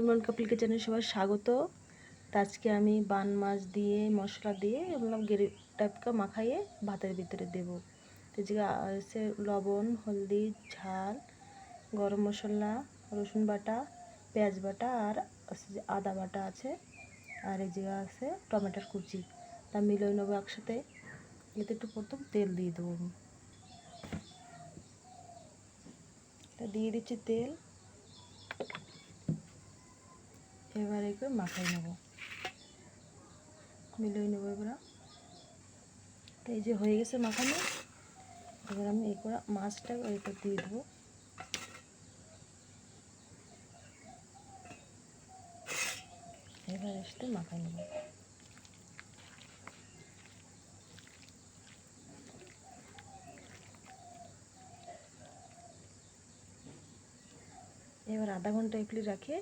মন কাপিল কিচেনে সবার স্বাগত। তো আজকে আমি বান মাছ দিয়ে মশলা দিয়ে বললাম গ্রেভি টাইপকা মাখাইয়ে ভাতের ভিতরে দেবো। তো যে আছে লবণ, হলদি, ঝাল, গরম মশলা, রসুন বাটা, পেঁয়াজ বাটা আর আছে যে আদা বাটা আছে, আর এই যে আছে টমেটোর কুচি। তা মিলিয়ে নেবো একসাথে। এতে একটু প্রথম তেল দিয়ে দেবো আমি। তা দিয়ে দিচ্ছি তেল। এবার একটু মাখাই নেব, মিলিয়ে নেবো এবার। তো এই যে হয়ে গেছে মাখানো। এবার আমি এই করে মাছটা এরপর দিয়ে দেবো। এবার আসতে মাখাই নেব। এবার আধা ঘন্টা এগুলি রাখে